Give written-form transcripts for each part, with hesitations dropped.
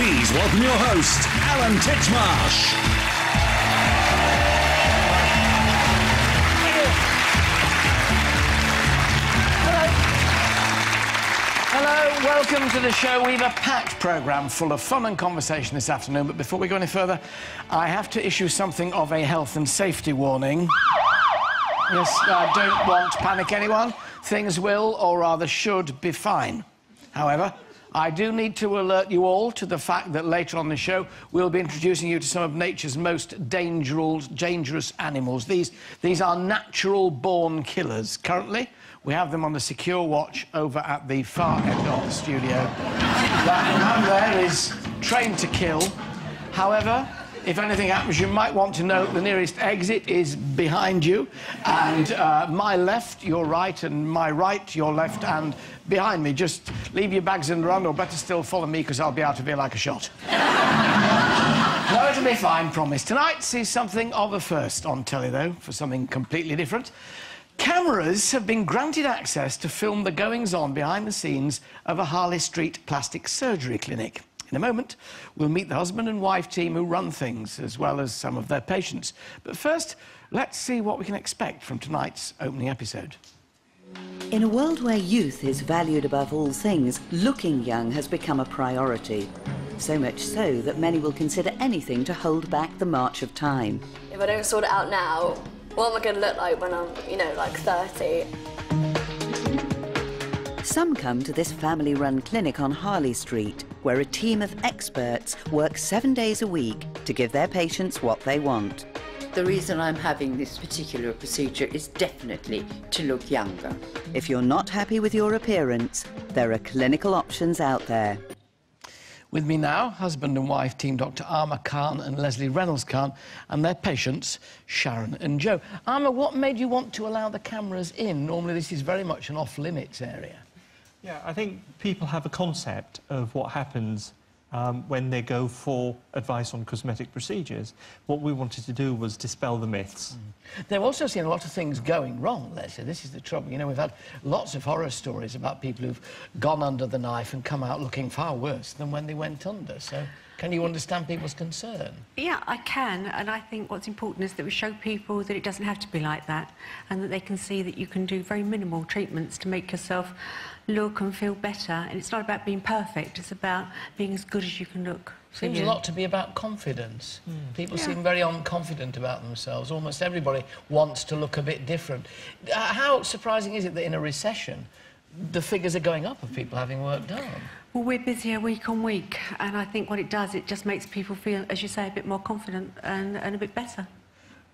Please welcome your host, Alain Titchmarsh. Hello, welcome to the show. We've a packed programme full of fun and conversation this afternoon, but before we go any further, I have to issue something of a health and safety warning. Yes, I don't want to panic anyone. Things will, or rather should, be fine. However, I do need to alert you all to the fact that later on the show we'll be introducing you to some of nature's most dangerous animals. These are natural-born killers. Currently, we have them on the secure watch over at the far end of the studio. That man there is trained to kill. However, if anything happens, you might want to know the nearest exit is behind you, and my left, your right, and my right, your left, and behind me. Just leave your bags and run, or better still, follow me, because I'll be out of here like a shot. No, it'll be fine, promise. Tonight sees something of a first on telly, though, for something completely different. Cameras have been granted access to film the goings-on behind the scenes of a Harley Street plastic surgery clinic. In a moment, we'll meet the husband and wife team who run things, as well as some of their patients. But first, let's see what we can expect from tonight's opening episode. In a world where youth is valued above all things, looking young has become a priority. So much so that many will consider anything to hold back the march of time. If I don't sort it out now, what am I going to look like when I'm, you know, like 30? Some come to this family-run clinic on Harley Street, where a team of experts work 7 days a week to give their patients what they want. The reason I'm having this particular procedure is definitely to look younger. If you're not happy with your appearance, there are clinical options out there. With me now, husband and wife team Dr. Armour Khan and Lesley Reynolds Khan, and their patients, Sharon and Joe. Armour, what made you want to allow the cameras in? Normally this is very much an off-limits area. Yeah, I think people have a concept of what happens when they go for advice on cosmetic procedures. What we wanted to do was dispel the myths. They've also seen a lot of things going wrong, Leslie. This is the trouble. You know, we've had lots of horror stories about people who've gone under the knife and come out looking far worse than when they went under. So can you understand people's concern? Yeah, I can, and I think what's important is that we show people that it doesn't have to be like that, and that they can see that you can do very minimal treatments to make yourself look and feel better. And it's not about being perfect, it's about being as good as you can look. Seems a lot to be about confidence. People seem very unconfident about themselves. Almost everybody wants to look a bit different. How surprising is it that in a recession the figures are going up of people having work done? Well, we're busier week on week, and I think what it does, it just makes people feel, as you say, a bit more confident and a bit better.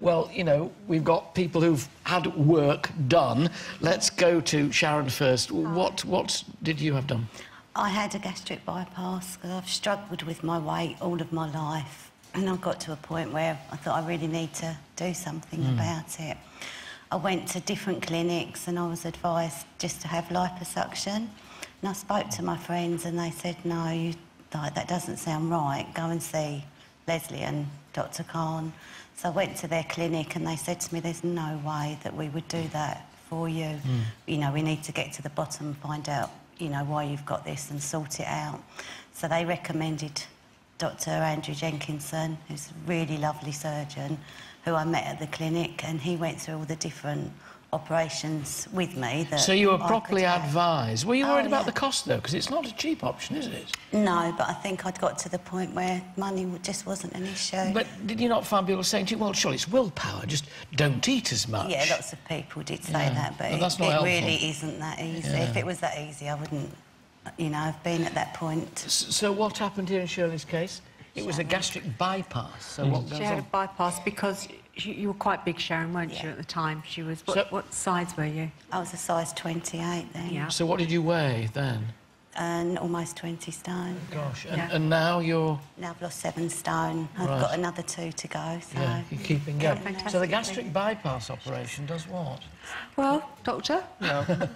Well, you know, we've got people who've had work done. Let's go to Sharon first. What did you have done? I had a gastric bypass because I've struggled with my weight all of my life, and I got to a point where I thought I really need to do something about it. I went to different clinics and I was advised just to have liposuction. And I spoke to my friends and they said, no, that doesn't sound right. Go and see Lesley and Dr. Khan. So I went to their clinic and they said to me, there's no way that we would do that for you. You know, we need to get to the bottom, find out, you know, why you've got this and sort it out. So they recommended Dr. Andrew Jenkinson, who's a really lovely surgeon, who I met at the clinic, and he went through all the different operations with me. So you were properly advised. Were you worried about the cost, though? Because it's not a cheap option, is it? No, but I think I'd got to the point where money just wasn't an issue. But did you not find people saying to you, well, surely it's willpower, just don't eat as much? Yeah, lots of people did say that, but that's not it helpful. really isn't that easy. If it was that easy, I wouldn't, you know, have been at that point. So what happened here in Shirley's case? It was a gastric bypass, so what goes on? She had a bypass because you were quite big, Sharon, weren't you, at the time? She was... What size were you? I was a size 28 then. Yeah. So what did you weigh then? And almost 20 stone. Gosh, and now you're... Now I've lost 7 stone. I've got another 2 to go, so... Yeah, you're keeping going. Fantastic. So the gastric bypass operation does what? Well, doctor? Yeah.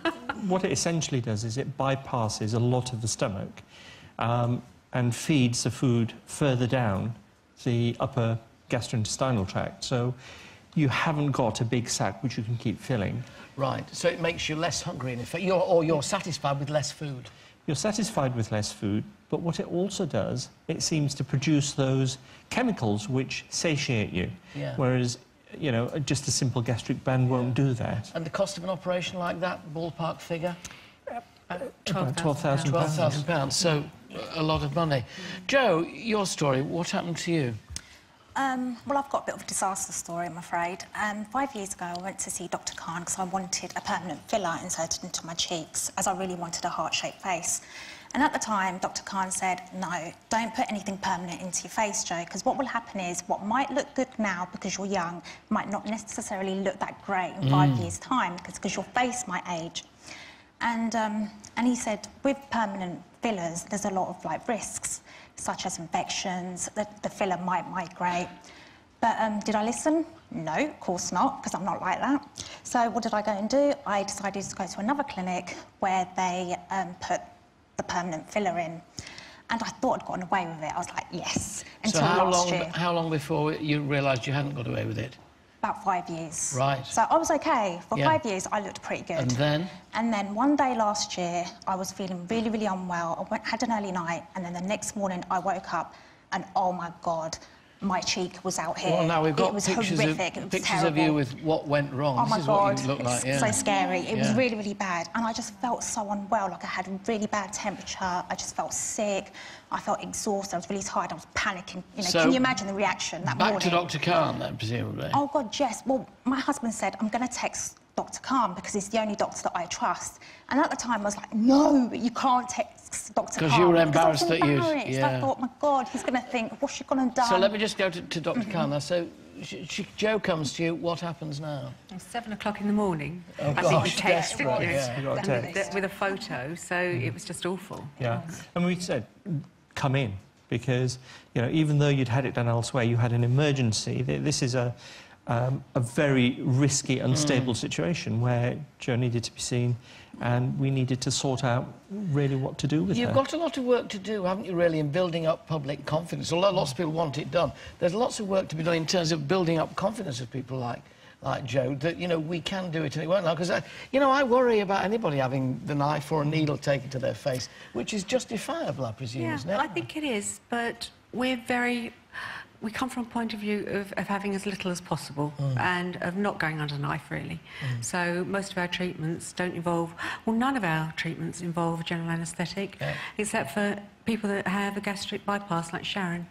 What it essentially does is it bypasses a lot of the stomach and feeds the food further down the upper gastrointestinal tract. So you haven't got a big sac which you can keep filling. Right, so it makes you less hungry, in effect, or you're satisfied with less food. you're satisfied with less food, but what it also does, it seems to produce those chemicals which satiate you. Yeah. Whereas, you know, just a simple gastric band won't do that. And the cost of an operation like that, ballpark figure? £12,000. £12,000, so a lot of money. Jo, your story, what happened to you? Well, I've got a bit of a disaster story, I'm afraid. 5 years ago, I went to see Dr. Khan because I wanted a permanent filler inserted into my cheeks, as I really wanted a heart-shaped face. And at the time, Dr. Khan said, no, don't put anything permanent into your face, Jo, because what will happen is what might look good now because you're young might not necessarily look that great in 5 years' time because your face might age. And he said, with permanent fillers, there's a lot of, like, risks, such as infections, the filler might migrate. But did I listen? No, of course not, because I'm not like that. So what did I go and do? I decided to go to another clinic where they put the permanent filler in. And I thought I'd gotten away with it. I was like, yes, until last year. How long before you realised you hadn't got away with it? About 5 years. Right. So I was OK. For 5 years, I looked pretty good. And then? And then one day last year, I was feeling really, really unwell. I had an early night, and then the next morning, I woke up, and oh, my God, my cheek was out here. Well, now we've got it was pictures, horrific. It was pictures of you with what went wrong. Oh, my this is God, what you look like, it's so scary. It was Yeah. really, really bad. And I just felt so unwell, like I had a really bad temperature. I just felt sick. I felt exhausted. I was really tired. I was panicking. You know, So, can you imagine the reaction that morning? Back to Dr. Khan, then, presumably. Oh, God, yes. Well, my husband said, I'm going to text Dr. Khan because he's the only doctor that I trust. And at the time, I was like, no, you can't text Dr. Khan. Because you were embarrassed that you... I thought, my God, he's going to think, what's she going to do? So let me just go to Dr. Khan now. So Jo comes to you. What happens now? It's 7 o'clock in the morning. Oh, I gosh, think we texted desperate, you yeah. You got a text. with a photo, so it was just awful. Yeah. And we said, come in, because, you know, even though you'd had it done elsewhere, you had an emergency. This is a very risky, unstable situation where Jo needed to be seen, and we needed to sort out really what to do with her. You've got a lot of work to do, haven't you, really, in building up public confidence? Although lots of people want it done, there's lots of work to be done in terms of building up confidence of people like Jo, that, you know, we can do it and it won't now. Because, you know, I worry about anybody having the knife or a needle taken to their face, which is justifiable, I presume, isn't it? I think it is, but we're very... We come from a point of view of having as little as possible and of not going under knife, really. So most of our treatments don't involve... Well, none of our treatments involve general anaesthetic, except for people that have a gastric bypass, like Sharon.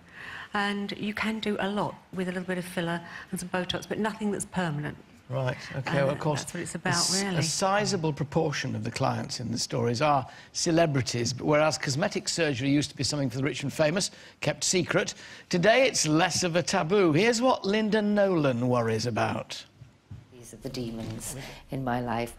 And you can do a lot with a little bit of filler and some Botox, but nothing that's permanent. Right, OK, well, of course... That's what it's about, really. A sizable proportion of the clients in the stories are celebrities, but whereas cosmetic surgery used to be something for the rich and famous, kept secret, today it's less of a taboo. Here's what Linda Nolan worries about. These are the demons in my life.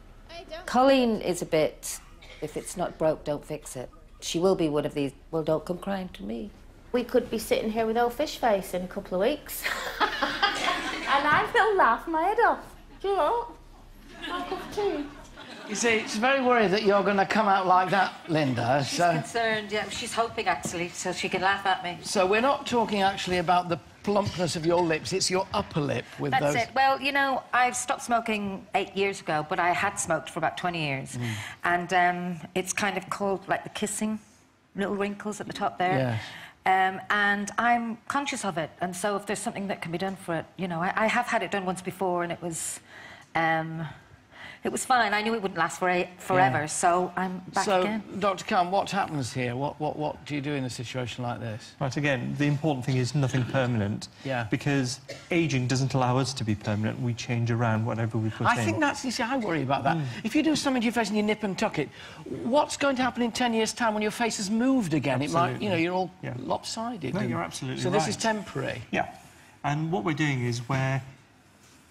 Colleen is a bit, if it's not broke, don't fix it. She will be one of these, well, don't come crying to me. We could be sitting here with old fish face in a couple of weeks. And I feel laugh my head off. Do you know? My cup of tea. You see, it's very worried that you're going to come out like that, Linda. She's concerned, yeah. She's hoping, actually, so she can laugh at me. So we're not talking, actually, about the plumpness of your lips. It's your upper lip with those... That's it. Well, you know, I've stopped smoking 8 years ago, but I had smoked for about 20 years. And it's kind of called, like, the kissing, little wrinkles at the top there. Yes. And I'm conscious of it, and so if there's something that can be done for it, you know, I have had it done once before, and it was fine. I knew it wouldn't last forever, so I'm back again. So, Dr. Khan, what happens here? What do you do in a situation like this? Right, again, the important thing is nothing permanent. Because ageing doesn't allow us to be permanent. We change around whatever we put in. I think that's... You see, I worry about that. If you do something to your face and you nip and tuck it, what's going to happen in 10 years' time when your face has moved again? Absolutely. It might... You know, you're all lopsided. No, you're absolutely right. So this is temporary? Yeah. And what we're doing is we're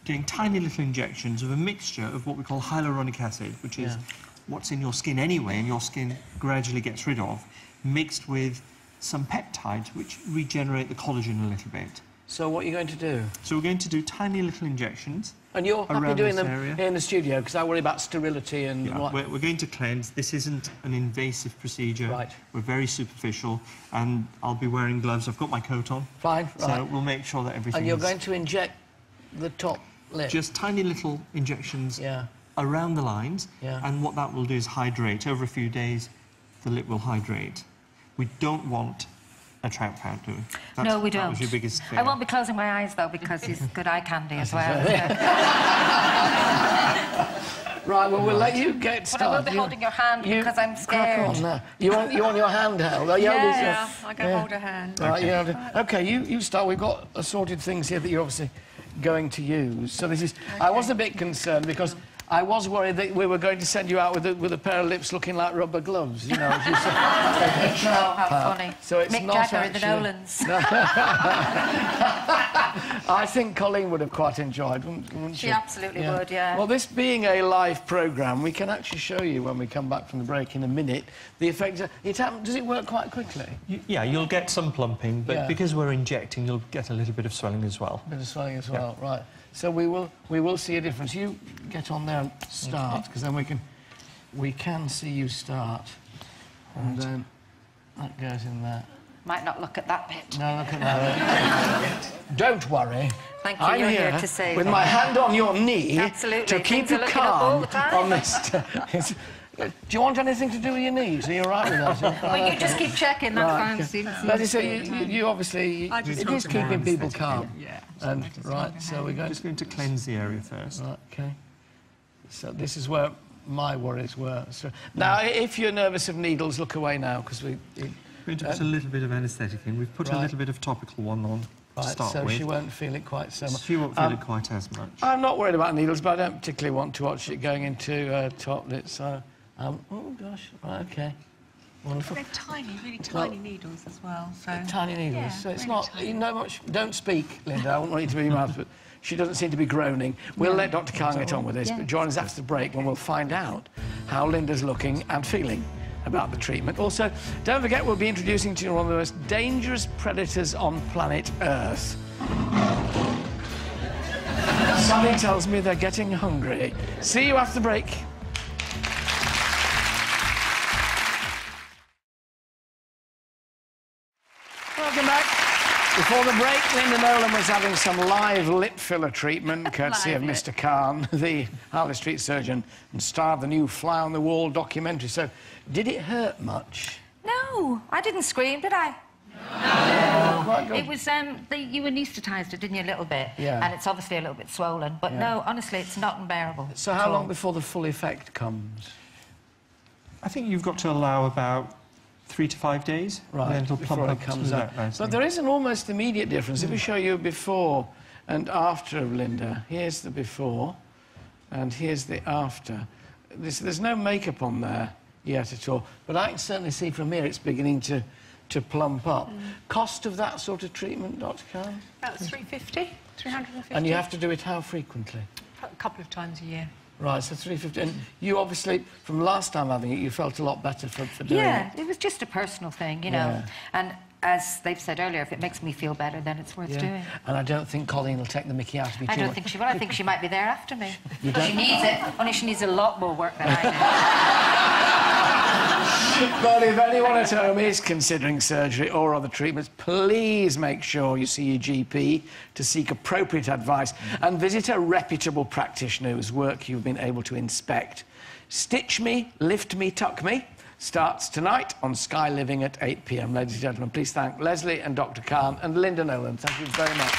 getting tiny little injections of a mixture of what we call hyaluronic acid, which is what's in your skin anyway, and your skin gradually gets rid of, mixed with some peptides which regenerate the collagen a little bit. So what are you going to do? So we're going to do tiny little injections. And you're happy doing them area. here in the studio, because I worry about sterility and... We're going to cleanse. This isn't an invasive procedure. Right. We're very superficial, and I'll be wearing gloves. I've got my coat on. Fine, So we'll make sure that everything And you're going to inject the top lip? Just tiny little injections around the lines, and what that will do is hydrate. Over a few days, the lip will hydrate. We don't want a trout pout, do we? No, we don't. That was your biggest fear. I won't be closing my eyes, though, because he's good eye candy as well. Right, well, we'll let you get started. But I will be holding your hand because I'm scared. Crack on now. You want your hand held? Yeah, I can hold a hand. Right, okay, you start. We've got assorted things here that you're obviously going to use. So this is... Okay. I was a bit concerned because I was worried that we were going to send you out with a pair of lips looking like rubber gloves, you know. As you said. Oh, how funny. So it's Mick not Jagger and the actually... Nolans. I think Colleen would have quite enjoyed, wouldn't she? She absolutely would, yeah. Well, this being a live programme, we can actually show you when we come back from the break in a minute the effects. Does it work quite quickly? Yeah, you'll get some plumping, but because we're injecting, you'll get a little bit of swelling as well. A bit of swelling as well, right. So we will see a difference. You get on there and start, because then we can see you start. And then that goes in there. Might not look at that bit. No, look at that. Don't worry. Thank you. I'm You're here to save with me. my hand on your knee Absolutely. to keep you calm on this. Do you want anything to do with your knees? Are you all right with that? Well, you just keep checking. That's fine. As you say, you obviously... It is keeping people calm. Yeah. And, right, so we're just going to cleanse the area first. Right, OK. So this is where my worries were. So, now, if you're nervous of needles, look away now, because we... We're going to put a little bit of anaesthetic in. We've put a little bit of topical one on to start so with. she won't feel it quite so much. She won't feel it quite as much. I'm not worried about needles, but I don't particularly want to watch it going into top lid, so... oh, gosh, right, OK. Wonderful. They're tiny, really tiny needles as well, so... Tiny needles, yeah, so it's really not... tiny. You know much... Don't speak, Linda, I wouldn't want you to be in your mouth, but she doesn't seem to be groaning. We'll let Dr. Khan get on with this, but join us after the break when we'll find out how Linda's looking and feeling about the treatment. Also, don't forget we'll be introducing to you one of the most dangerous predators on planet Earth. Something tells me they're getting hungry. See you after the break. Welcome back. Before the break, Linda Nolan was having some live lip filler treatment, courtesy of Mr. Khan, the Harley Street surgeon, and star of the new Fly on the Wall documentary. So, did it hurt much? No, I didn't scream, did I? No. It was, you anaesthetised it, didn't you, a little bit? Yeah. And it's obviously a little bit swollen, but no, honestly, it's not unbearable. So how long before the full effect comes? I think you've got to allow about 3 to 5 days. Right, and then it'll before plump it up comes out. nicely. But there is an almost immediate difference. If we show you before and after of Linda, here's the before and here's the after. There's no makeup on there yet at all, but I can certainly see from here it's beginning to plump up. Cost of that sort of treatment, Dr. Khan? About 350, 350. And you have to do it how frequently? A couple of times a year. Right, so 350. And you obviously, from last time having it, you felt a lot better for doing it. Yeah, it was just a personal thing, you know. And as they've said earlier, if it makes me feel better, then it's worth doing. And I don't think Colleen will take the mickey out of me too much. I don't think she will. I think she might be there after me. She needs it, only she needs a lot more work than I do. But if anyone at home is considering surgery or other treatments, please make sure you see your GP to seek appropriate advice and visit a reputable practitioner whose work you've been able to inspect. Stitch Me, Lift Me, Tuck Me starts tonight on Sky Living at 8 p.m. Ladies and gentlemen, please thank Lesley and Dr. Khan and Linda Nolan. Thank you very much.